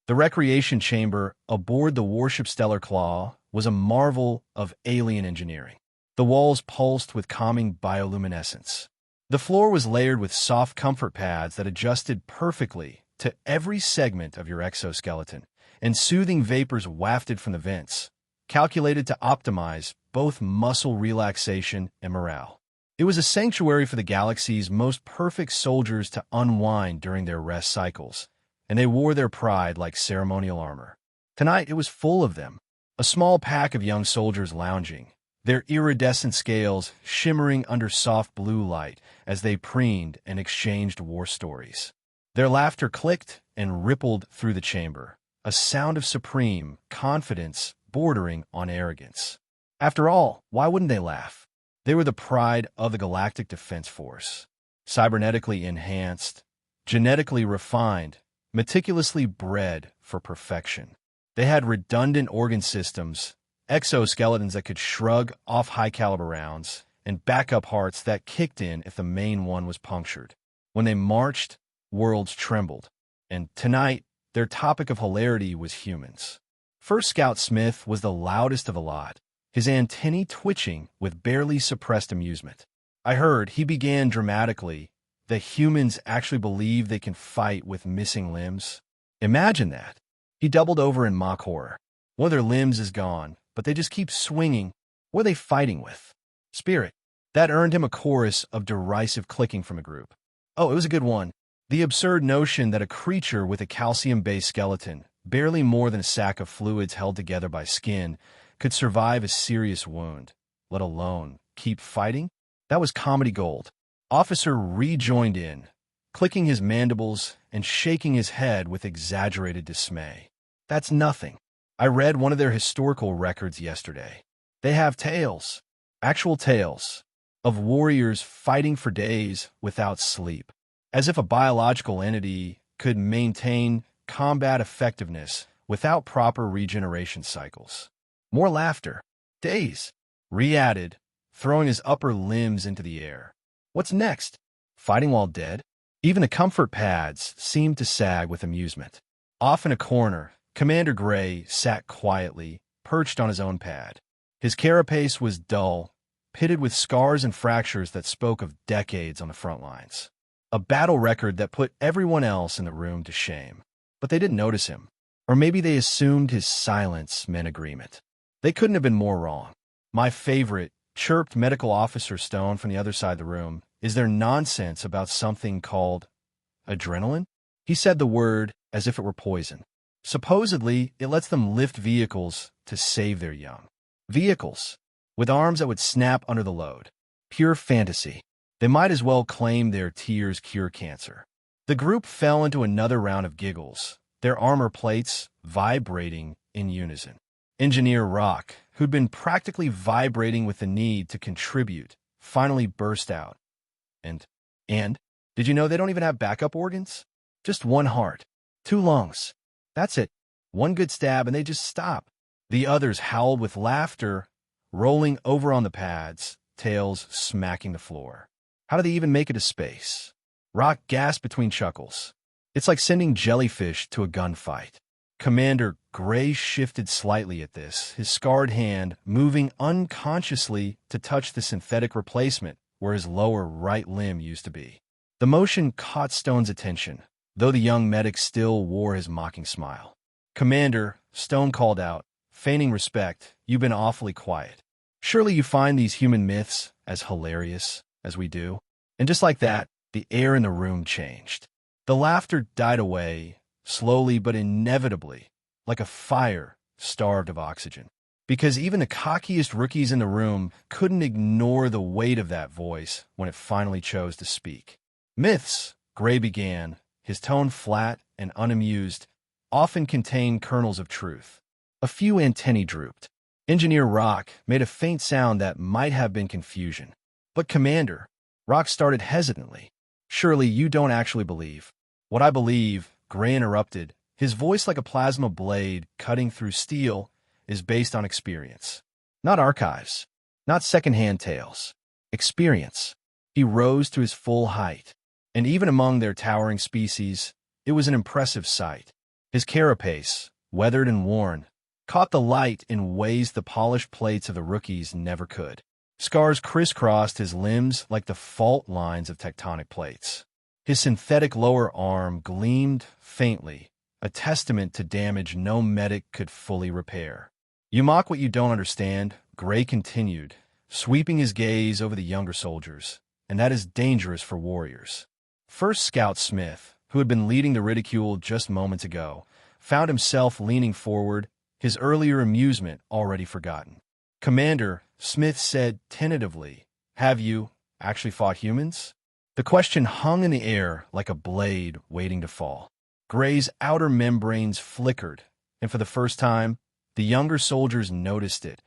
The recreation chamber aboard the warship Stellar Claw was a marvel of alien engineering. The walls pulsed with calming bioluminescence. The floor was layered with soft comfort pads that adjusted perfectly to every segment of your exoskeleton, and soothing vapors wafted from the vents, calculated to optimize both muscle relaxation and morale. It was a sanctuary for the galaxy's most perfect soldiers to unwind during their rest cycles, and they wore their pride like ceremonial armor. Tonight it was full of them, a small pack of young soldiers lounging, their iridescent scales shimmering under soft blue light as they preened and exchanged war stories. Their laughter clicked and rippled through the chamber, a sound of supreme confidence bordering on arrogance. After all, why wouldn't they laugh? They were the pride of the Galactic Defense Force. Cybernetically enhanced, genetically refined, meticulously bred for perfection. They had redundant organ systems, exoskeletons that could shrug off high-caliber rounds, and backup hearts that kicked in if the main one was punctured. When they marched, worlds trembled. And tonight, their topic of hilarity was humans. First Scout Smith was the loudest of the lot, his antennae twitching with barely suppressed amusement. I heard, he began dramatically, that humans actually believe they can fight with missing limbs. Imagine that. He doubled over in mock horror. One of their limbs is gone, but they just keep swinging. What are they fighting with? Spirit. That earned him a chorus of derisive clicking from a group. Oh, it was a good one. The absurd notion that a creature with a calcium-based skeleton, barely more than a sack of fluids held together by skin, could survive a serious wound, let alone keep fighting? That was comedy gold. Officer rejoined in, clicking his mandibles and shaking his head with exaggerated dismay. That's nothing. I read one of their historical records yesterday. They have tales, actual tales, of warriors fighting for days without sleep, as if a biological entity could maintain combat effectiveness without proper regeneration cycles. More laughter. Days. Re-added, throwing his upper limbs into the air. What's next? Fighting while dead? Even the comfort pads seemed to sag with amusement. Off in a corner, Commander Gray sat quietly, perched on his own pad. His carapace was dull, pitted with scars and fractures that spoke of decades on the front lines. A battle record that put everyone else in the room to shame. But they didn't notice him. Or maybe they assumed his silence meant agreement. They couldn't have been more wrong. My favorite, chirped Medical Officer Stone from the other side of the room, is there nonsense about something called adrenaline? He said the word as if it were poison. Supposedly, it lets them lift vehicles to save their young. Vehicles, with arms that would snap under the load. Pure fantasy. They might as well claim their tears cure cancer. The group fell into another round of giggles, their armor plates vibrating in unison. Engineer Rock, who'd been practically vibrating with the need to contribute, finally burst out. And, did you know they don't even have backup organs? Just one heart, 2 lungs. That's it. One good stab and they just stop. The others howled with laughter, rolling over on the pads, tails smacking the floor. How do they even make it to space? Rock gasped between chuckles. It's like sending jellyfish to a gunfight. Commander Gray shifted slightly at this, his scarred hand moving unconsciously to touch the synthetic replacement where his lower right limb used to be. The motion caught Stone's attention, though the young medic still wore his mocking smile. Commander, Stone called out, feigning respect, you've been awfully quiet. Surely you find these human myths as hilarious as we do? And just like that, the air in the room changed. The laughter died away, slowly but inevitably, like a fire starved of oxygen. Because even the cockiest rookies in the room couldn't ignore the weight of that voice when it finally chose to speak. Myths, Gray began, his tone flat and unamused, often contained kernels of truth. A few antennae drooped. Engineer Rock made a faint sound that might have been confusion. But Commander, Rock started hesitantly. Surely you don't actually believe. What I believe, Gray interrupted, his voice like a plasma blade cutting through steel, is based on experience. Not archives. Not secondhand tales. Experience. He rose to his full height. And even among their towering species, it was an impressive sight. His carapace, weathered and worn, caught the light in ways the polished plates of the rookies never could. Scars crisscrossed his limbs like the fault lines of tectonic plates. His synthetic lower arm gleamed faintly, a testament to damage no medic could fully repair. "You mock what you don't understand," Gray continued, sweeping his gaze over the younger soldiers, "and that is dangerous for warriors." First Scout Smith, who had been leading the ridicule just moments ago, found himself leaning forward, his earlier amusement already forgotten. "Commander," Smith said tentatively, "have you actually fought humans?" The question hung in the air like a blade waiting to fall. Gray's outer membranes flickered, and for the first time, the younger soldiers noticed it,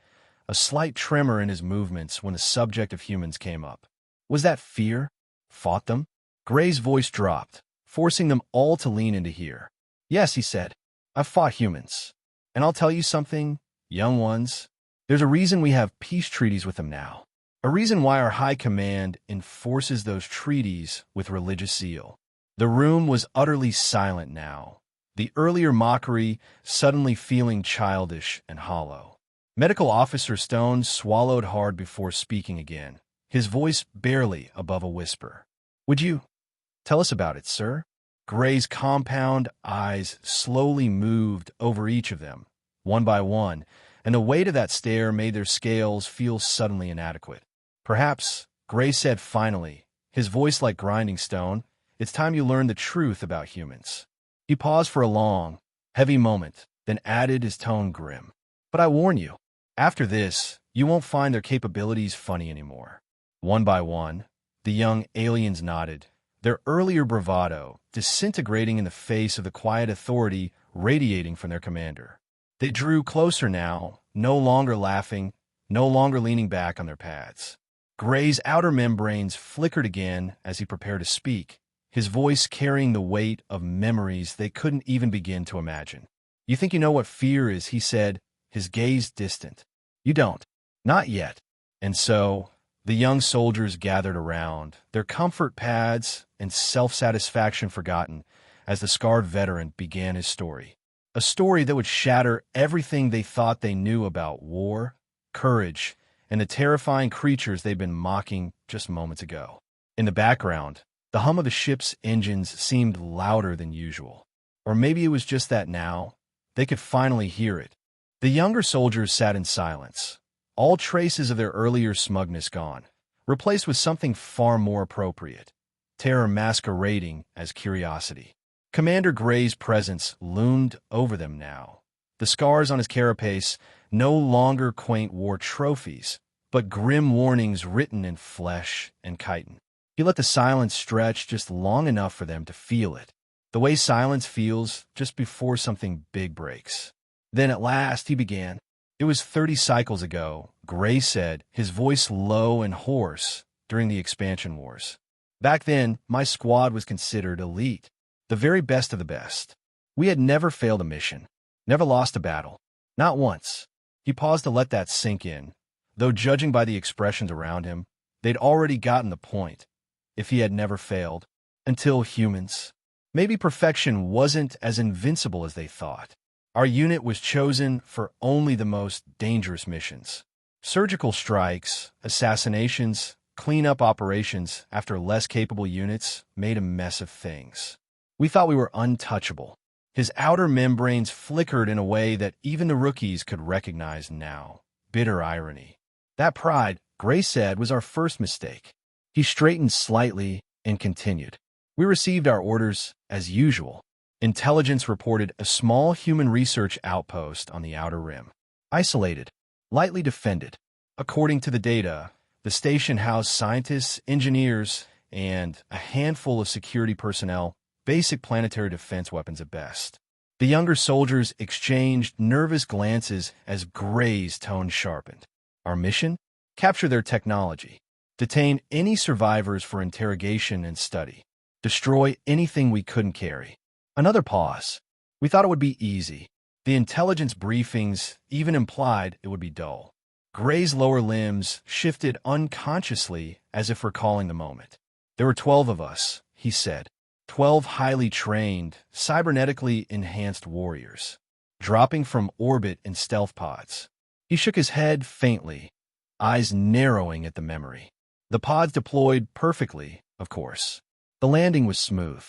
a slight tremor in his movements when the subject of humans came up. Was that fear? Fought them? Gray's voice dropped, forcing them all to lean in to hear. "Yes," he said, "I've fought humans. And I'll tell you something, young ones. There's a reason we have peace treaties with them now. A reason why our high command enforces those treaties with religious zeal." The room was utterly silent now, the earlier mockery suddenly feeling childish and hollow. Medical Officer Stone swallowed hard before speaking again, his voice barely above a whisper. "Would you tell us about it, sir?" Gray's compound eyes slowly moved over each of them, one by one, and the weight of that stare made their scales feel suddenly inadequate. "Perhaps," Gray said finally, his voice like grinding stone, "it's time you learned the truth about humans." He paused for a long, heavy moment, then added, his tone grim. "But I warn you, after this, you won't find their capabilities funny anymore." One by one, the young aliens nodded, their earlier bravado disintegrating in the face of the quiet authority radiating from their commander. They drew closer now, no longer laughing, no longer leaning back on their pads. Gray's outer membranes flickered again as he prepared to speak, his voice carrying the weight of memories they couldn't even begin to imagine. "You think you know what fear is," he said, his gaze distant. "You don't. Not yet." And so, the young soldiers gathered around, their comfort pads and self-satisfaction forgotten, as the scarred veteran began his story. A story that would shatter everything they thought they knew about war, courage, and the terrifying creatures they'd been mocking just moments ago. In the background, the hum of the ship's engines seemed louder than usual. Or maybe it was just that now, they could finally hear it. The younger soldiers sat in silence, all traces of their earlier smugness gone, replaced with something far more appropriate, terror masquerading as curiosity. Commander Gray's presence loomed over them now, the scars on his carapace no longer quaint war trophies, but grim warnings written in flesh and chitin. He let the silence stretch just long enough for them to feel it, the way silence feels just before something big breaks. Then at last he began. "It was 30 cycles ago," Gray said, his voice low and hoarse, "during the expansion wars. Back then, my squad was considered elite, the very best of the best. We had never failed a mission, never lost a battle, not once." He paused to let that sink in, though judging by the expressions around him, they'd already gotten the point. If he had never failed, until humans. Maybe perfection wasn't as invincible as they thought. Our unit was chosen for only the most dangerous missions. Surgical strikes, assassinations, cleanup operations after less capable units made a mess of things. We thought we were untouchable. His outer membranes flickered in a way that even the rookies could recognize now. Bitter irony. "That pride," Gray said, "was our first mistake." He straightened slightly and continued. "We received our orders as usual. Intelligence reported a small human research outpost on the outer rim. Isolated, lightly defended. According to the data, the station housed scientists, engineers, and a handful of security personnel, basic planetary defense weapons at best." The younger soldiers exchanged nervous glances as Gray's tone sharpened. "Our mission? Capture their technology. Detain any survivors for interrogation and study. Destroy anything we couldn't carry." Another pause. "We thought it would be easy. The intelligence briefings even implied it would be dull." Gray's lower limbs shifted unconsciously as if recalling the moment. "There were 12 of us," he said. 12 highly trained, cybernetically enhanced warriors, dropping from orbit in stealth pods. He shook his head faintly, eyes narrowing at the memory. The pods deployed perfectly, of course. The landing was smooth.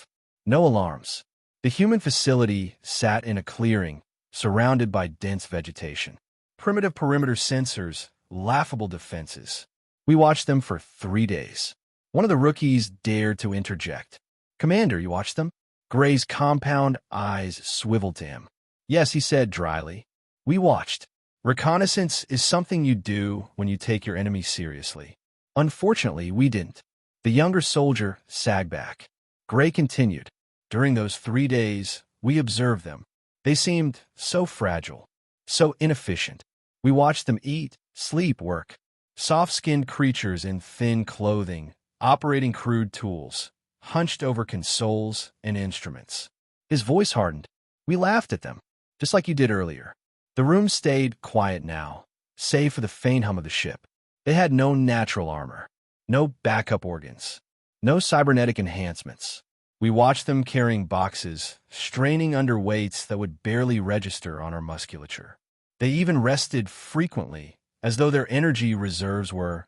No alarms. The human facility sat in a clearing, surrounded by dense vegetation. Primitive perimeter sensors, laughable defenses. We watched them for 3 days. One of the rookies dared to interject. "Commander, you watched them?" Gray's compound eyes swiveled to him. "Yes," he said dryly. "We watched. Reconnaissance is something you do when you take your enemy seriously. Unfortunately, we didn't." The younger soldier sagged back. Gray continued. "During those 3 days, we observed them. They seemed so fragile, so inefficient. We watched them eat, sleep, work. Soft-skinned creatures in thin clothing, operating crude tools, hunched over consoles and instruments." His voice hardened. "We laughed at them, just like you did earlier." The room stayed quiet now, save for the faint hum of the ship. They had no natural armor, no backup organs, no cybernetic enhancements. We watched them carrying boxes, straining under weights that would barely register on our musculature. They even rested frequently, as though their energy reserves were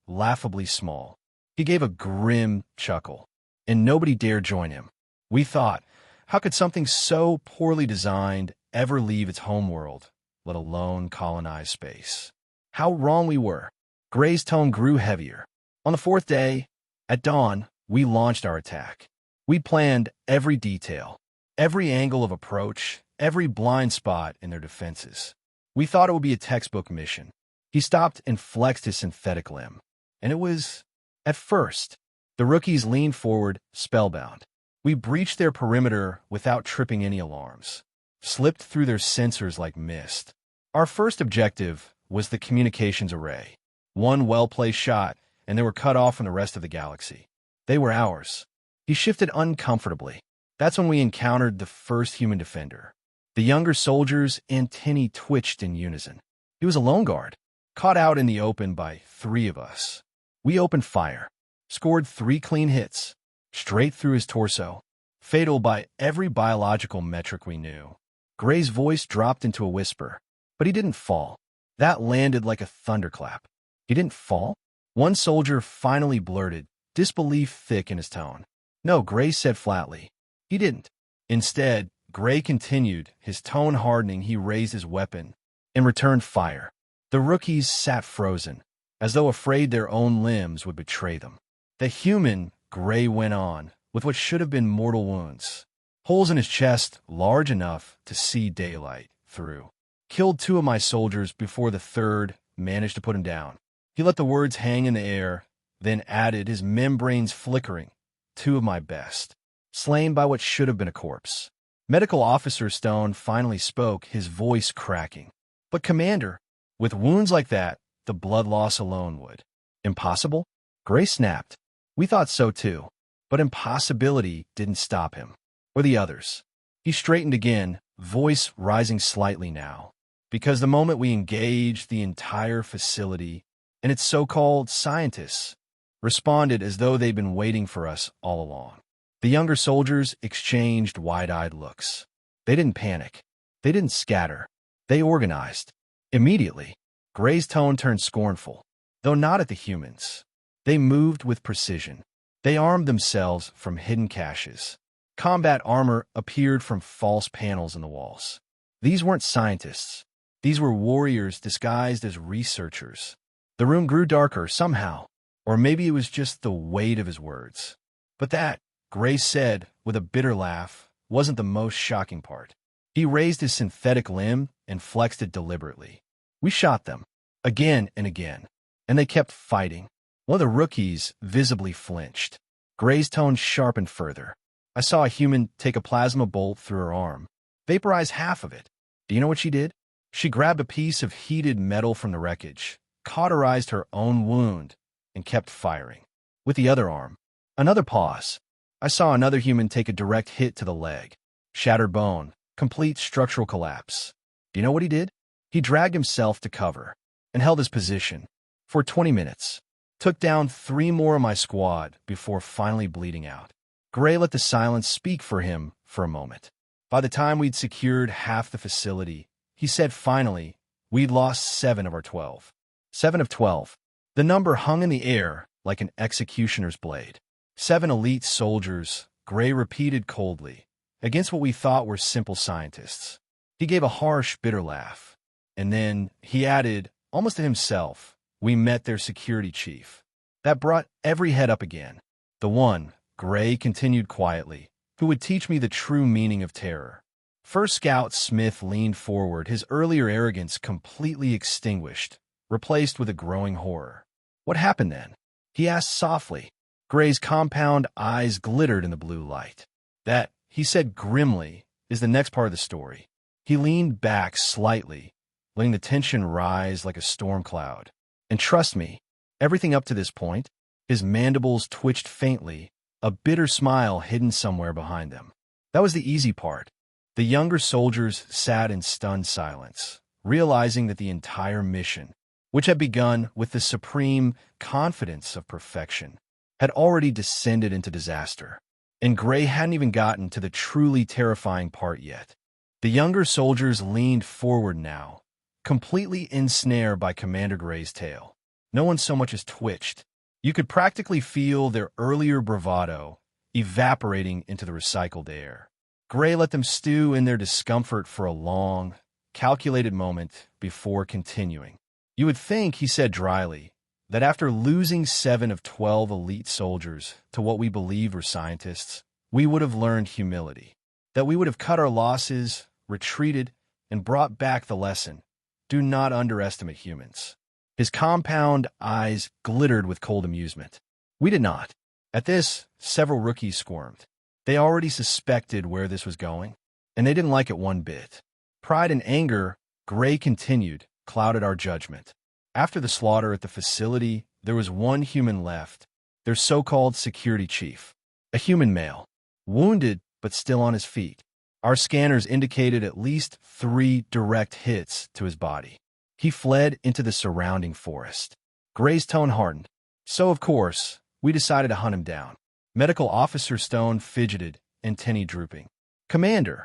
laughably small. He gave a grim chuckle, and nobody dared join him. We thought, how could something so poorly designed ever leave its homeworld, let alone colonize space? How wrong we were. Gray's tone grew heavier. On the 4th day, at dawn, we launched our attack. We planned every detail, every angle of approach, every blind spot in their defenses. We thought it would be a textbook mission. He stopped and flexed his synthetic limb. And it was, at first. The rookies leaned forward, spellbound. We breached their perimeter without tripping any alarms, slipped through their sensors like mist. Our first objective was the communications array. One well-placed shot, and they were cut off from the rest of the galaxy. They were ours. He shifted uncomfortably. That's when we encountered the first human defender. The younger soldier's antennae twitched in unison. He was a lone guard, caught out in the open by 3 of us. We opened fire, scored 3 clean hits, straight through his torso, fatal by every biological metric we knew. Gray's voice dropped into a whisper, but he didn't fall. That landed like a thunderclap. He didn't fall? One soldier finally blurted, disbelief thick in his tone. "No," Gray said flatly. "He didn't." Instead, Gray continued, his tone hardening. He raised his weapon and returned fire. The rookies sat frozen, as though afraid their own limbs would betray them. The human, Gray went on, with what should have been mortal wounds, holes in his chest large enough to see daylight through. "Killed 2 of my soldiers before the 3rd managed to put him down." He let the words hang in the air, then added, his membranes flickering, 2 of my best, slain by what should have been a corpse. Medical Officer Stone finally spoke, his voice cracking. "But Commander, with wounds like that, the blood loss alone would." "Impossible?" Gray snapped. "We thought so too, but impossibility didn't stop him, or the others." He straightened again, voice rising slightly now. "Because the moment we engaged, the entire facility and its so-called scientists responded as though they'd been waiting for us all along." The younger soldiers exchanged wide-eyed looks. They didn't panic. They didn't scatter. They organized. Immediately, Gray's tone turned scornful, though not at the humans. They moved with precision. They armed themselves from hidden caches. Combat armor appeared from false panels in the walls. These weren't scientists. These were warriors disguised as researchers. The room grew darker somehow, or maybe it was just the weight of his words. But that, Gray said with a bitter laugh, wasn't the most shocking part. He raised his synthetic limb and flexed it deliberately. "We shot them, again and again, and they kept fighting." One of the rookies visibly flinched. Gray's tone sharpened further. "I saw a human take a plasma bolt through her arm, vaporize half of it. Do you know what she did? She grabbed a piece of heated metal from the wreckage, cauterized her own wound, and kept firing. With the other arm." Another pause. "I saw another human take a direct hit to the leg. Shattered bone, complete structural collapse. Do you know what he did? He dragged himself to cover and held his position for 20 minutes. Took down 3 more of my squad before finally bleeding out." Gray let the silence speak for him for a moment. By the time we'd secured half the facility, he said finally, we'd lost 7 of our 12. 7 of 12. The number hung in the air like an executioner's blade. 7 elite soldiers, Gray repeated coldly, against what we thought were simple scientists. He gave a harsh, bitter laugh. And then he added, almost to himself, we met their security chief. That brought every head up again. The one, Gray continued quietly, who would teach me the true meaning of terror. First Scout Smith leaned forward, his earlier arrogance completely extinguished, replaced with a growing horror. What happened then? He asked softly. Gray's compound eyes glittered in the blue light. That, he said grimly, is the next part of the story. He leaned back slightly, letting the tension rise like a storm cloud. And trust me, everything up to this point, his mandibles twitched faintly, a bitter smile hidden somewhere behind them. That was the easy part. The younger soldiers sat in stunned silence, realizing that the entire mission, which had begun with the supreme confidence of perfection, had already descended into disaster. And Gray hadn't even gotten to the truly terrifying part yet. The younger soldiers leaned forward now, completely ensnared by Commander Gray's tale. No one so much as twitched. You could practically feel their earlier bravado evaporating into the recycled air. Gray let them stew in their discomfort for a long, calculated moment before continuing. You would think, he said dryly, that after losing 7 of 12 elite soldiers to what we believed were scientists, we would have learned humility, that we would have cut our losses, retreated, and brought back the lesson. Do not underestimate humans. His compound eyes glittered with cold amusement. We did not. At this, several rookies squirmed. They already suspected where this was going, and they didn't like it one bit. Pride and anger, Gray continued, clouded our judgment. After the slaughter at the facility, there was one human left, their so-called security chief. A human male, wounded but still on his feet. Our scanners indicated at least 3 direct hits to his body. He fled into the surrounding forest. Gray's tone hardened. So, of course, we decided to hunt him down. Medical Officer Stone fidgeted, antennae drooping. Commander,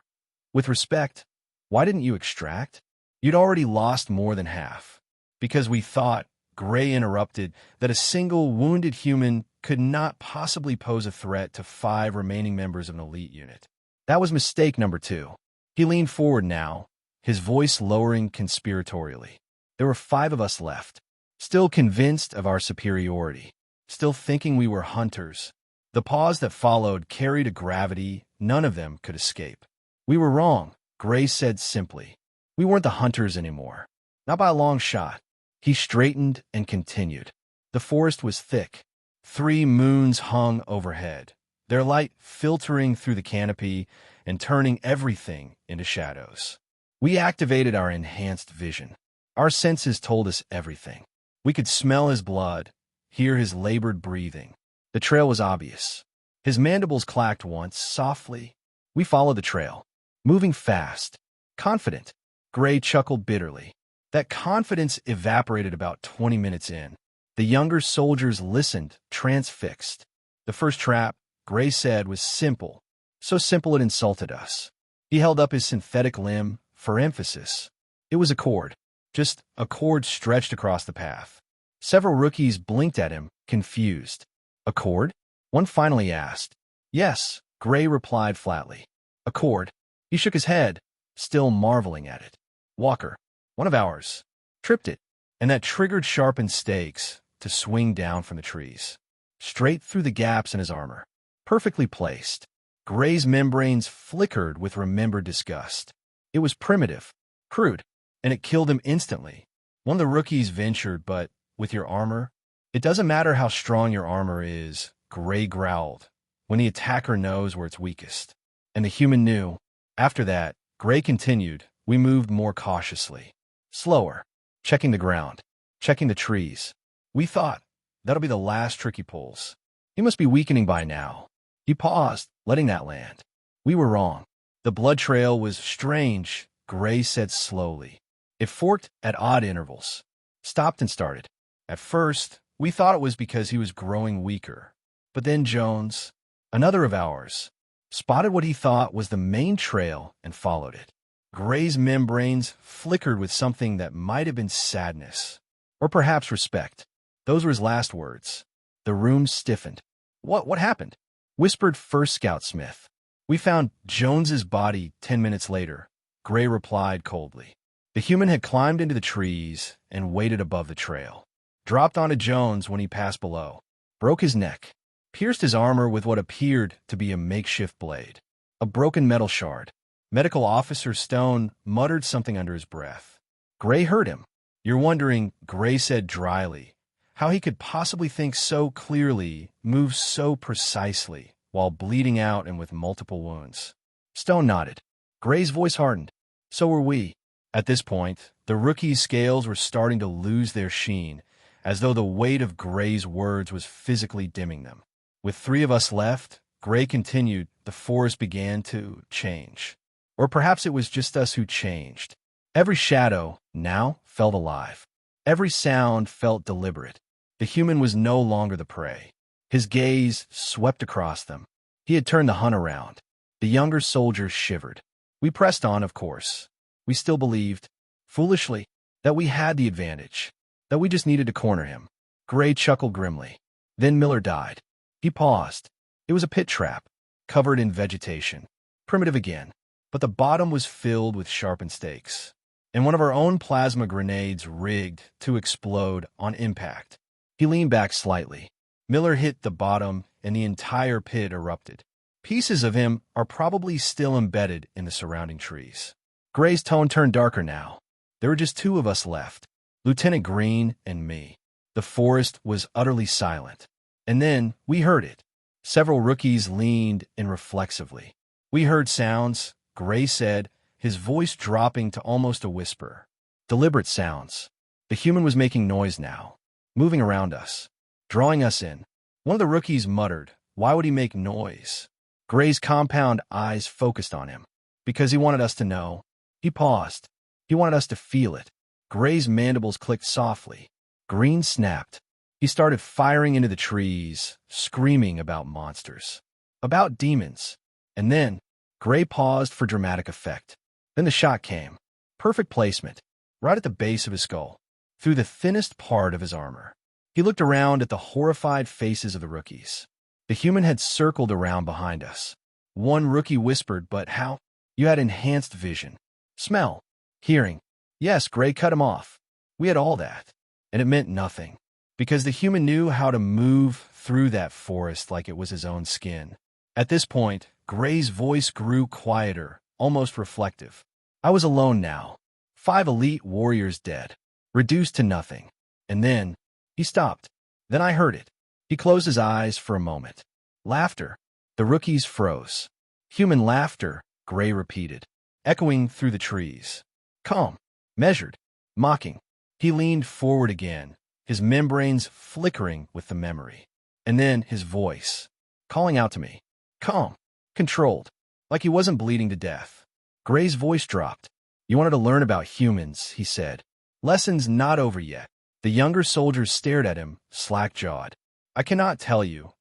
with respect, why didn't you extract? You'd already lost more than half. Because we thought, Gray interrupted, that a single wounded human could not possibly pose a threat to 5 remaining members of an elite unit. That was mistake number 2. He leaned forward now, his voice lowering conspiratorially. There were 5 of us left, still convinced of our superiority, still thinking we were hunters. The pause that followed carried a gravity none of them could escape. We were wrong, Gray said simply. We weren't the hunters anymore. Not by a long shot. He straightened and continued. The forest was thick. 3 moons hung overhead, their light filtering through the canopy and turning everything into shadows. We activated our enhanced vision. Our senses told us everything. We could smell his blood, hear his labored breathing. The trail was obvious. His mandibles clacked once, softly. We followed the trail, moving fast, confident. Gray chuckled bitterly. That confidence evaporated about 20 minutes in. The younger soldiers listened, transfixed. The first trap, Gray said, was simple. So simple it insulted us. He held up his synthetic limb for emphasis. It was a cord. Just a cord stretched across the path. Several rookies blinked at him, confused. A cord? One finally asked. Yes, Gray replied flatly. A cord. He shook his head, still marveling at it. Walker, one of ours, tripped it, and that triggered sharpened stakes to swing down from the trees, straight through the gaps in his armor. Perfectly placed. Gray's membranes flickered with remembered disgust. It was primitive, crude, and it killed him instantly. One of the rookies ventured, but with your armor, it doesn't matter how strong your armor is, Gray growled, when the attacker knows where it's weakest. And the human knew. After that, Gray continued, we moved more cautiously. Slower, checking the ground, checking the trees. We thought, that'll be the last trick he pulls. He must be weakening by now. He paused, letting that land. We were wrong. The blood trail was strange, Gray said slowly. It forked at odd intervals, stopped and started. At first, we thought it was because he was growing weaker. But then Jones, Another of ours spotted what he thought was the main trail and followed it. Gray's membranes flickered with something that might have been sadness, or perhaps respect. Those were his last words. The room stiffened. What happened? Whispered First Scout Smith. We found Jones's body 10 minutes later, Gray replied coldly. The human had climbed into the trees and waited above the trail. Dropped onto Jones when he passed below. Broke his neck. Pierced his armor with what appeared to be a makeshift blade. A broken metal shard. Medical Officer Stone muttered something under his breath. Gray heard him. You're wondering, Gray said dryly, how he could possibly think so clearly, move so precisely, while bleeding out and with multiple wounds. Stone nodded. Gray's voice hardened. So were we. At this point, the rookie's scales were starting to lose their sheen, as though the weight of Gray's words was physically dimming them. With 3 of us left, Gray continued, the forest began to change. Or perhaps it was just us who changed. Every shadow, now, felt alive. Every sound felt deliberate. The human was no longer the prey. His gaze swept across them. He had turned the hunt around. The younger soldiers shivered. We pressed on, of course. We still believed, foolishly, that we had the advantage, that we just needed to corner him. Gray chuckled grimly. Then Miller died. He paused. It was a pit trap, covered in vegetation. Primitive again, but the bottom was filled with sharpened stakes, and one of our own plasma grenades rigged to explode on impact. He leaned back slightly. Miller hit the bottom, and the entire pit erupted. Pieces of him are probably still embedded in the surrounding trees. Gray's tone turned darker now. There were just 2 of us left, Lieutenant Green and me. The forest was utterly silent. And then we heard it. Several rookies leaned in reflexively. We heard sounds, Gray said, his voice dropping to almost a whisper. Deliberate sounds. The human was making noise now, moving around us, drawing us in. One of the rookies muttered, why would he make noise? Gray's compound eyes focused on him. Because he wanted us to know. He paused. He wanted us to feel it. Gray's mandibles clicked softly. Green snapped. He started firing into the trees, screaming about monsters, about demons. And then, Gray paused for dramatic effect. Then the shot came. Perfect placement, right at the base of his skull, through the thinnest part of his armor. He looked around at the horrified faces of the rookies. The human had circled around behind us. One rookie whispered, but how? You had enhanced vision. Smell. Hearing. Yes, Gray cut him off. We had all that. And it meant nothing. Because the human knew how to move through that forest like it was his own skin. At this point, Gray's voice grew quieter, almost reflective. I was alone now. 5 elite warriors dead. Reduced to nothing. And then, he stopped. Then I heard it. He closed his eyes for a moment. Laughter. The rookies froze. Human laughter, Gray repeated, echoing through the trees. Calm. Measured. Mocking. He leaned forward again, his membranes flickering with the memory. And then his voice, calling out to me. Calm. Controlled. Like he wasn't bleeding to death. Gray's voice dropped. You wanted to learn about humans, he said. Lesson's not over yet. The younger soldiers stared at him, slack-jawed. I cannot tell you,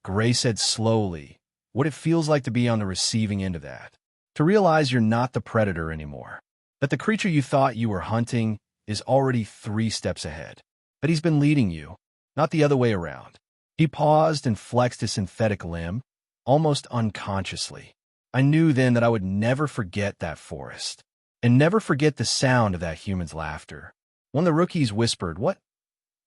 Gray said slowly, what it feels like to be on the receiving end of that. To realize you're not the predator anymore. That the creature you thought you were hunting is already 3 steps ahead. That he's been leading you, not the other way around. He paused and flexed a synthetic limb, almost unconsciously. I knew then that I would never forget that forest, and never forget the sound of that human's laughter. One of the rookies whispered, What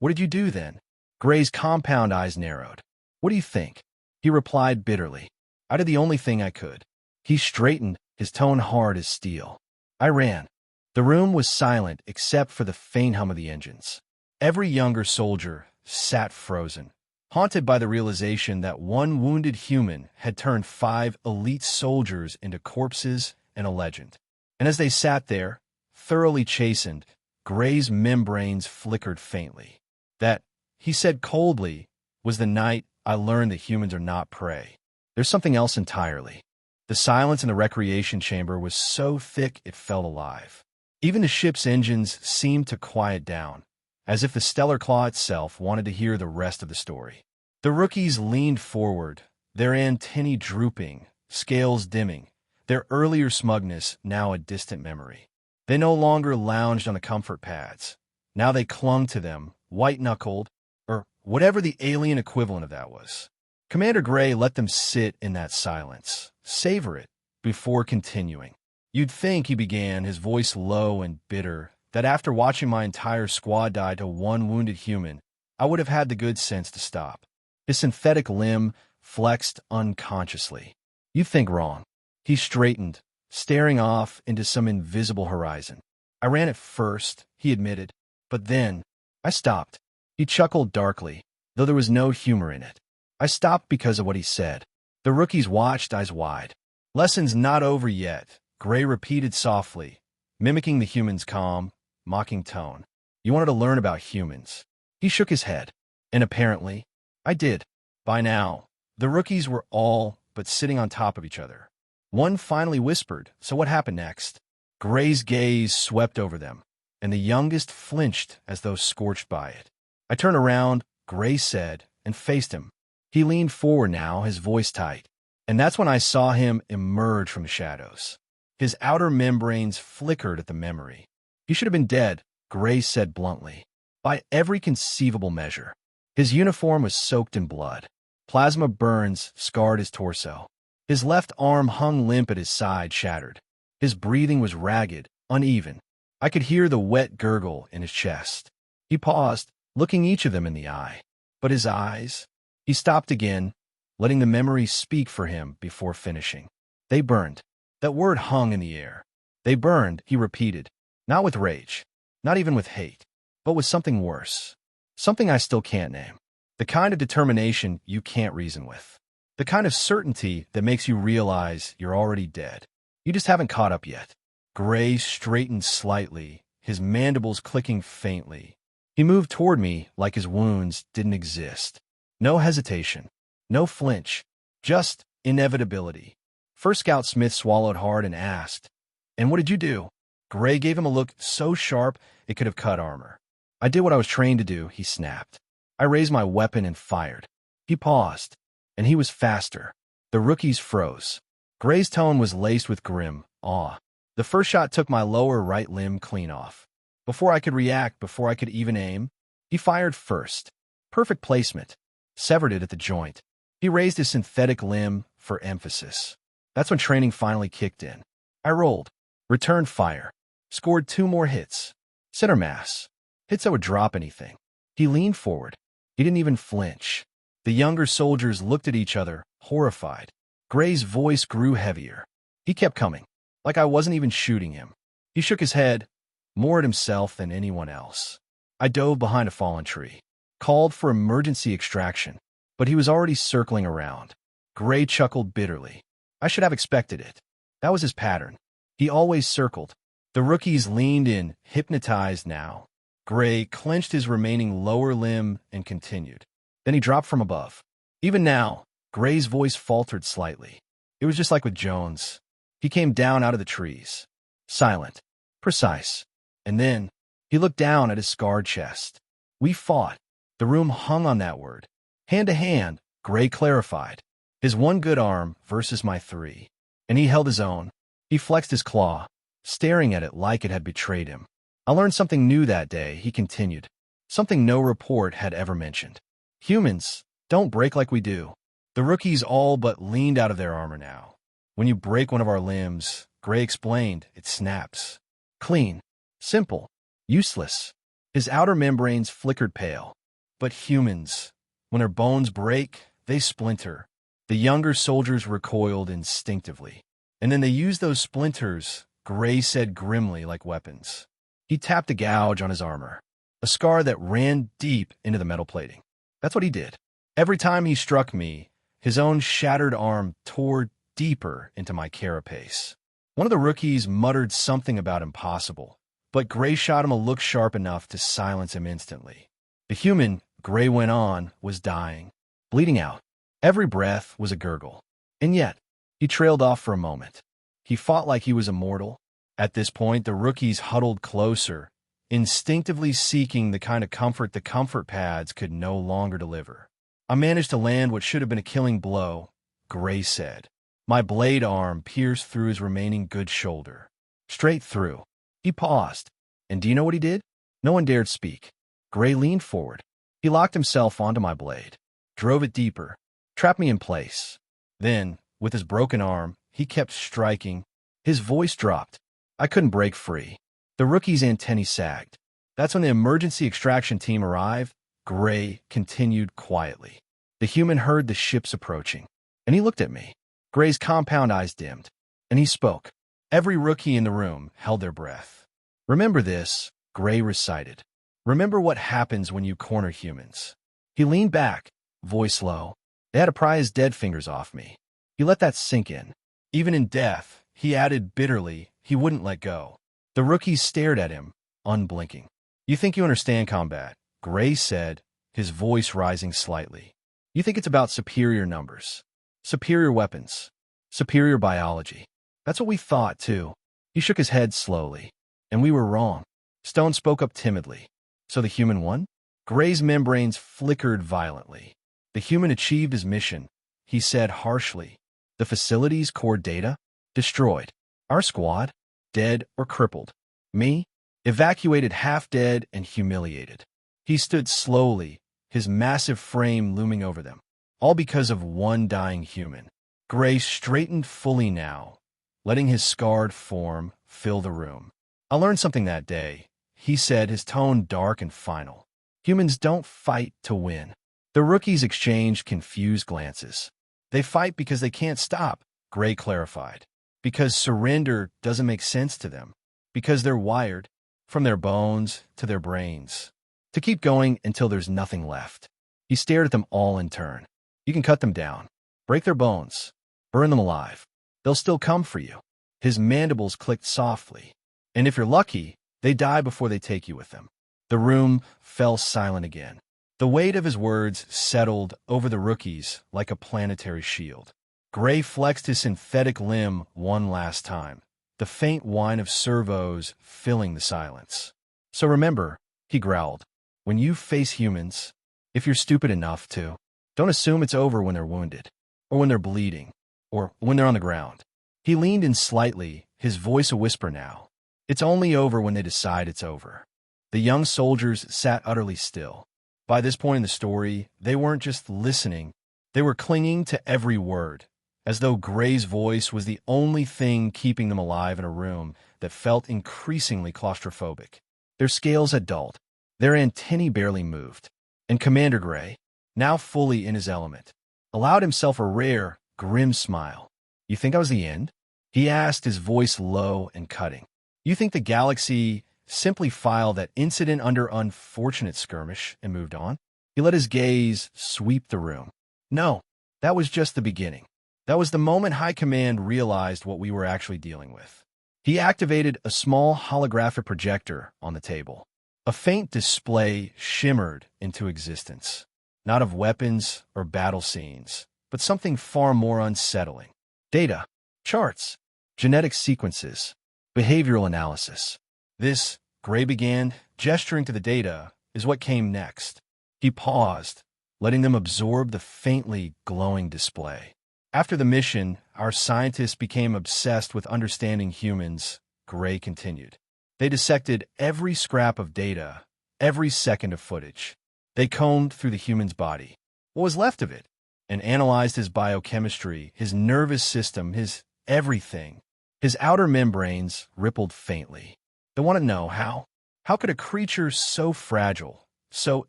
did you do then? Gray's compound eyes narrowed. What do you think? He replied bitterly. I did the only thing I could. He straightened, his tone hard as steel. I ran. The room was silent except for the faint hum of the engines. Every younger soldier sat frozen, haunted by the realization that one wounded human had turned 5 elite soldiers into corpses and a legend. And as they sat there, thoroughly chastened, Gray's membranes flickered faintly. That, he said coldly, was the night I learned that humans are not prey. There's something else entirely. The silence in the recreation chamber was so thick it felt alive. Even the ship's engines seemed to quiet down, as if the stellar claw itself wanted to hear the rest of the story. The rookies leaned forward, their antennae drooping, scales dimming, their earlier smugness now a distant memory. They no longer lounged on the comfort pads. Now they clung to them, white-knuckled, or whatever the alien equivalent of that was. Commander Gray let them sit in that silence, savor it, before continuing. You'd think, he began, his voice low and bitter, that after watching my entire squad die to one wounded human, I would have had the good sense to stop. His synthetic limb flexed unconsciously. You think wrong. He straightened, staring off into some invisible horizon. I ran at first, he admitted, but then I stopped. He chuckled darkly, though there was no humor in it. I stopped because of what he said. The rookies watched, eyes wide. Lesson's not over yet, Gray repeated softly, mimicking the human's calm, mocking tone. You wanted to learn about humans. He shook his head. And apparently, I did. By now, the rookies were all but sitting on top of each other. One finally whispered, so what happened next? Gray's gaze swept over them, and the youngest flinched as though scorched by it. I turned around, Gray said, and faced him. He leaned forward now, his voice tight. And that's when I saw him emerge from the shadows. His outer membranes flickered at the memory. He should have been dead, Gray said bluntly. By every conceivable measure. His uniform was soaked in blood. Plasma burns scarred his torso. His left arm hung limp at his side, shattered. His breathing was ragged, uneven. I could hear the wet gurgle in his chest. He paused, looking each of them in the eye. But his eyes... He stopped again, letting the memory speak for him before finishing. They burned. That word hung in the air. They burned, he repeated. Not with rage, not even with hate, but with something worse. Something I still can't name. The kind of determination you can't reason with. The kind of certainty that makes you realize you're already dead. You just haven't caught up yet. Gray straightened slightly, his mandibles clicking faintly. He moved toward me like his wounds didn't exist. No hesitation, no flinch, just inevitability. First Scout Smith swallowed hard and asked, "And what did you do?" Gray gave him a look so sharp it could have cut armor. "I did what I was trained to do," he snapped. "I raised my weapon and fired." He paused, and he was faster. The rookies froze. Gray's tone was laced with grim awe. The first shot took my lower right limb clean off. Before I could react, before I could even aim, he fired first. Perfect placement. Severed it at the joint. He raised his synthetic limb for emphasis. That's when training finally kicked in. I rolled, returned fire, scored 2 more hits. Center mass. Hits that would drop anything. He leaned forward. He didn't even flinch. The younger soldiers looked at each other, horrified. Gray's voice grew heavier. He kept coming, like I wasn't even shooting him. He shook his head, more at himself than anyone else. I dove behind a fallen tree. Called for emergency extraction, but he was already circling around. Gray chuckled bitterly. I should have expected it. That was his pattern. He always circled. The rookies leaned in, hypnotized now. Gray clenched his remaining lower limb and continued. Then he dropped from above. Even now, Gray's voice faltered slightly. It was just like with Jones. He came down out of the trees. Silent. Precise. And then, he looked down at his scarred chest. We fought. The room hung on that word. Hand to hand, Gray clarified. His one good arm versus my 3. And he held his own. He flexed his claw, staring at it like it had betrayed him. I learned something new that day, he continued. Something no report had ever mentioned. Humans don't break like we do. The rookies all but leaned out of their armor now. When you break one of our limbs, Gray explained, it snaps. Clean. Simple. Useless. His outer membranes flickered pale. But humans, when their bones break, they splinter. The younger soldiers recoiled instinctively. And then they used those splinters, Gray said grimly, like weapons. He tapped a gouge on his armor, a scar that ran deep into the metal plating. That's what he did. Every time he struck me, his own shattered arm tore deeper into my carapace. One of the rookies muttered something about impossible, but Gray shot him a look sharp enough to silence him instantly. The human, Gray went on, was dying, bleeding out. Every breath was a gurgle. And yet, he trailed off for a moment. He fought like he was immortal. At this point, the rookies huddled closer, instinctively seeking the kind of comfort the comfort pads could no longer deliver. I managed to land what should have been a killing blow, Gray said. My blade arm pierced through his remaining good shoulder. Straight through. He paused. And do you know what he did? No one dared speak. Gray leaned forward. He locked himself onto my blade, drove it deeper, trapped me in place. Then, with his broken arm, he kept striking. His voice dropped. I couldn't break free. The rookie's antennae sagged. That's when the emergency extraction team arrived. Gray continued quietly. The human heard the ships approaching, and he looked at me. Gray's compound eyes dimmed, and he spoke. Every rookie in the room held their breath. Remember this, Gray recited. Remember what happens when you corner humans. He leaned back, voice low. They had to pry his dead fingers off me. He let that sink in. Even in death, he added bitterly, he wouldn't let go. The rookies stared at him, unblinking. You think you understand combat, Gray said, his voice rising slightly. You think it's about superior numbers, superior weapons, superior biology. That's what we thought, too. He shook his head slowly. And we were wrong. Stone spoke up timidly. So the human won? Gray's membranes flickered violently. The human achieved his mission, he said harshly. The facility's core data? Destroyed. Our squad? Dead or crippled. Me? Evacuated half dead and humiliated. He stood slowly, his massive frame looming over them. All because of one dying human. Gray straightened fully now, letting his scarred form fill the room. I learned something that day, he said, his tone dark and final. Humans don't fight to win. The rookies exchanged confused glances. They fight because they can't stop, Gray clarified. Because surrender doesn't make sense to them. Because they're wired, from their bones to their brains, to keep going until there's nothing left. He stared at them all in turn. You can cut them down, break their bones, burn them alive. They'll still come for you. His mandibles clicked softly. And if you're lucky, they die before they take you with them. The room fell silent again. The weight of his words settled over the rookies like a planetary shield. Gray flexed his synthetic limb one last time, the faint whine of servos filling the silence. So remember, he growled, when you face humans, if you're stupid enough to, don't assume it's over when they're wounded, or when they're bleeding, or when they're on the ground. He leaned in slightly, his voice a whisper now. It's only over when they decide it's over. The young soldiers sat utterly still. By this point in the story, they weren't just listening, they were clinging to every word, as though Gray's voice was the only thing keeping them alive in a room that felt increasingly claustrophobic. Their scales had dulled, their antennae barely moved, and Commander Gray, now fully in his element, allowed himself a rare, grim smile. You think I was the end? He asked, his voice low and cutting. You think the galaxy simply filed that incident under unfortunate skirmish and moved on? He let his gaze sweep the room. No, that was just the beginning. That was the moment High Command realized what we were actually dealing with. He activated a small holographic projector on the table. A faint display shimmered into existence, not of weapons or battle scenes, but something far more unsettling. Data, charts, genetic sequences, behavioral analysis. This, Gray began, gesturing to the data, is what came next. He paused, letting them absorb the faintly glowing display. After the mission, our scientists became obsessed with understanding humans, Gray continued. They dissected every scrap of data, every second of footage. They combed through the human's body, what was left of it, and analyzed his biochemistry, his nervous system, his everything. His outer membranes rippled faintly. They want to know how. How could a creature so fragile, so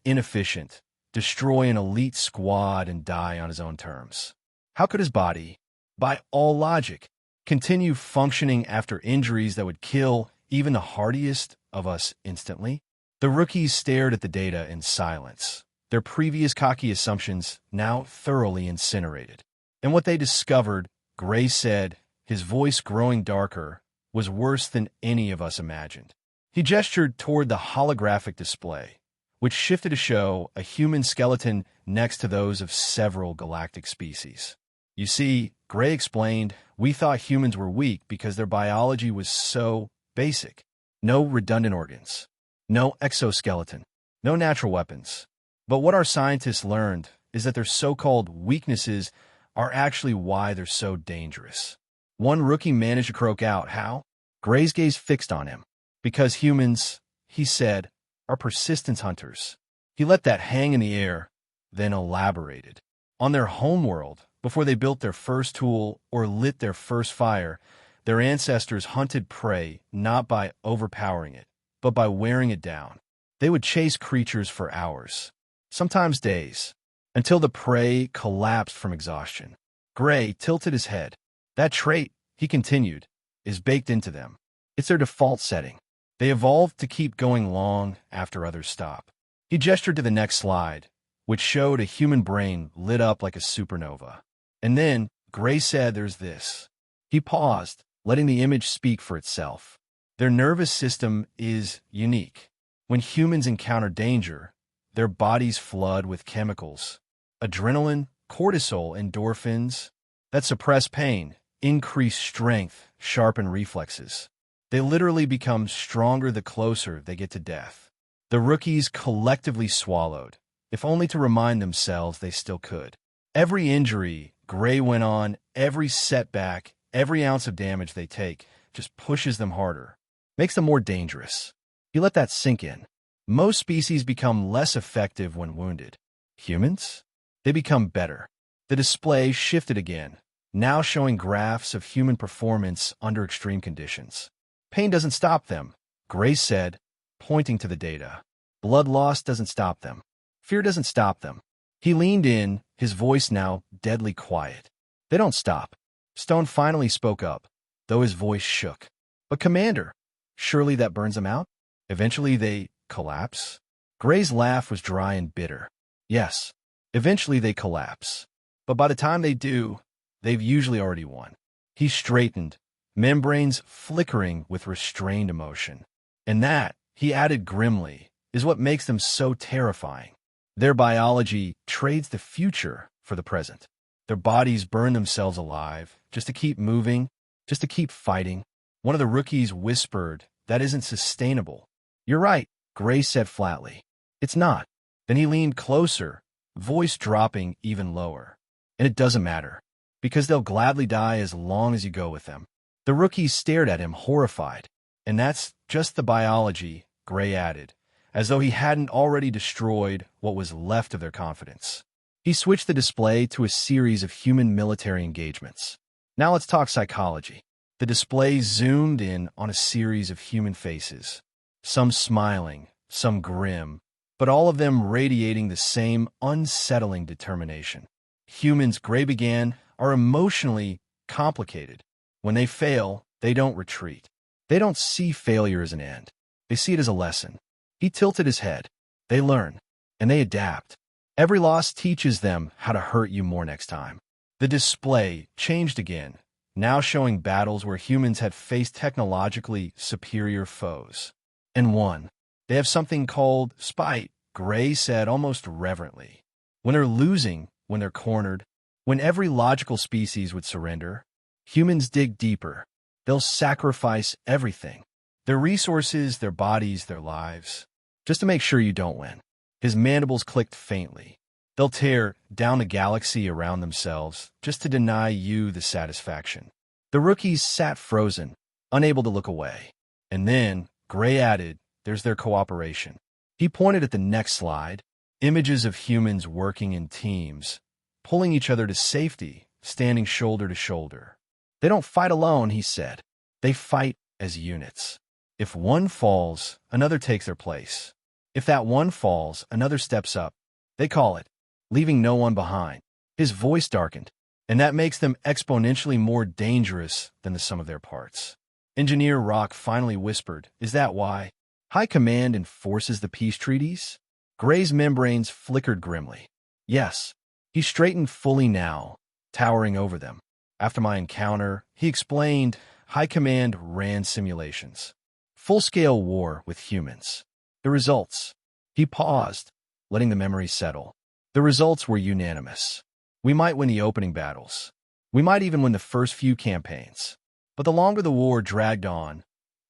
inefficient, destroy an elite squad and die on his own terms? How could his body, by all logic, continue functioning after injuries that would kill even the hardiest of us instantly? The rookies stared at the data in silence, their previous cocky assumptions now thoroughly incinerated. And what they discovered, Gray said, his voice growing darker, was worse than any of us imagined. He gestured toward the holographic display, which shifted to show a human skeleton next to those of several galactic species. You see, Gray explained, we thought humans were weak because their biology was so basic. No redundant organs, no exoskeleton, no natural weapons. But what our scientists learned is that their so-called weaknesses are actually why they're so dangerous. One rookie managed to croak out, "How?" Gray's gaze fixed on him. "Because humans," he said, "are persistence hunters." He let that hang in the air, then elaborated. On their homeworld, before they built their first tool or lit their first fire, their ancestors hunted prey not by overpowering it, but by wearing it down. They would chase creatures for hours, sometimes days, until the prey collapsed from exhaustion. Gray tilted his head. "That trait," he continued, "is baked into them. It's their default setting. They evolved to keep going long after others stop." He gestured to the next slide, which showed a human brain lit up like a supernova. "And then," Gray said, "there's this." He paused, letting the image speak for itself. "Their nervous system is unique. When humans encounter danger, their bodies flood with chemicals, adrenaline, cortisol, endorphins, that suppress pain, increase strength, sharpen reflexes. They literally become stronger the closer they get to death." The rookies collectively swallowed, if only to remind themselves they still could. "Every injury," Gray went on, "every setback, every ounce of damage they take just pushes them harder, makes them more dangerous." He let that sink in. Most species become less effective when wounded. Humans? They become better. The display shifted again, now showing graphs of human performance under extreme conditions. "Pain doesn't stop them," Gray said, pointing to the data. "Blood loss doesn't stop them. Fear doesn't stop them." He leaned in, his voice now deadly quiet. "They don't stop." Stone finally spoke up, though his voice shook. "But Commander, surely that burns them out? Eventually they collapse?" Gray's laugh was dry and bitter. "Yes, eventually they collapse. But by the time they do, they've usually already won." He straightened, membranes flickering with restrained emotion. "And that," he added grimly, "is what makes them so terrifying. Their biology trades the future for the present. Their bodies burn themselves alive just to keep moving, just to keep fighting." One of the rookies whispered, "That isn't sustainable." "You're right," Gray said flatly. "It's not." Then he leaned closer, voice dropping even lower. "And it doesn't matter, because they'll gladly die as long as you go with them." The rookies stared at him, horrified. "And that's just the biology," Gray added, as though he hadn't already destroyed what was left of their confidence. He switched the display to a series of human military engagements. "Now let's talk psychology." The display zoomed in on a series of human faces, some smiling, some grim, but all of them radiating the same unsettling determination. "Humans," Gray began, "are emotionally complicated. When they fail, they don't retreat. They don't see failure as an end. They see it as a lesson." He tilted his head. "They learn, and they adapt. Every loss teaches them how to hurt you more next time." The display changed again, now showing battles where humans had faced technologically superior foes and won. "They have something called spite," Gray said almost reverently. "When they're losing, when they're cornered, when every logical species would surrender, humans dig deeper. They'll sacrifice everything. Their resources, their bodies, their lives, just to make sure you don't win." His mandibles clicked faintly. "They'll tear down the galaxy around themselves just to deny you the satisfaction." The rookies sat frozen, unable to look away. "And then," Gray added, "there's their cooperation." He pointed at the next slide, images of humans working in teams, pulling each other to safety, standing shoulder to shoulder. "They don't fight alone," he said. "They fight as units. If one falls, another takes their place. If that one falls, another steps up. They call it leaving no one behind." His voice darkened. "And that makes them exponentially more dangerous than the sum of their parts." Engineer Rock finally whispered, "Is that why High Command enforces the peace treaties?" Gray's membranes flickered grimly. "Yes." He straightened fully now, towering over them. "After my encounter," he explained, "High Command ran simulations. Full-scale war with humans. The results." He paused, letting the memory settle. "The results were unanimous. We might win the opening battles. We might even win the first few campaigns. But the longer the war dragged on,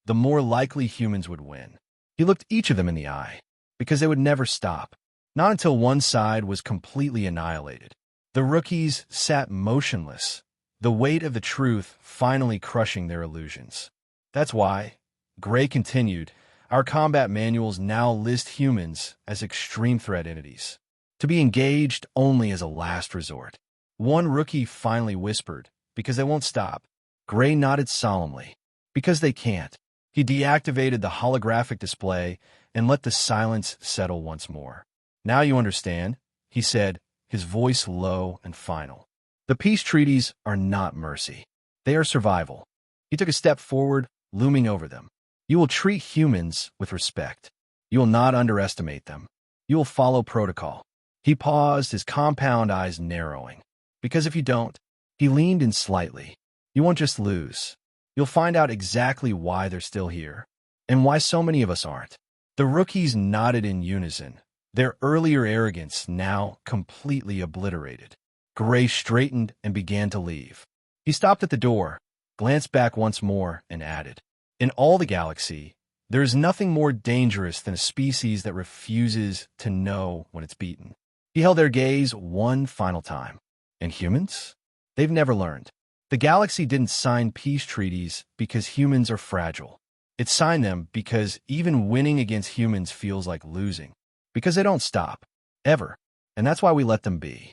the more likely humans would win." He looked each of them in the eye, because they would never stop. Not until one side was completely annihilated. The rookies sat motionless, the weight of the truth finally crushing their illusions. That's why, Gray continued, our combat manuals now list humans as extreme threat entities, to be engaged only as a last resort. One rookie finally whispered, because they won't stop. Gray nodded solemnly, because they can't. He deactivated the holographic display and let the silence settle once more. Now you understand, he said, his voice low and final. The peace treaties are not mercy. They are survival. He took a step forward, looming over them. You will treat humans with respect. You will not underestimate them. You will follow protocol. He paused, his compound eyes narrowing. Because if you don't, he leaned in slightly. You won't just lose. You'll find out exactly why they're still here, and why so many of us aren't. The rookies nodded in unison, their earlier arrogance now completely obliterated. Gray straightened and began to leave. He stopped at the door, glanced back once more, and added, in all the galaxy, there is nothing more dangerous than a species that refuses to know when it's beaten. He held their gaze one final time. And humans? They've never learned. The galaxy didn't sign peace treaties because humans are fragile. It signed them because even winning against humans feels like losing. Because they don't stop. Ever. And that's why we let them be.